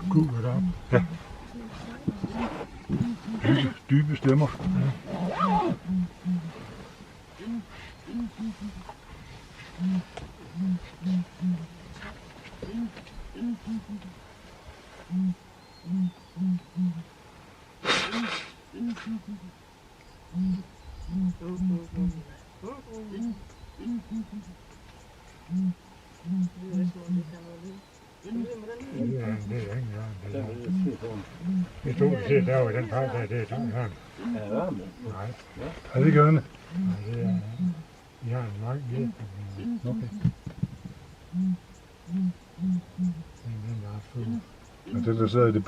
Gud op. Ja. Dybe stemmer. Det tog vi til derovre i den park der, det er sådan her. Nej. Er det gørende? Nej, det er... Vi har en mange hjælp. Okay. Den er fuld. Og det der sidder i det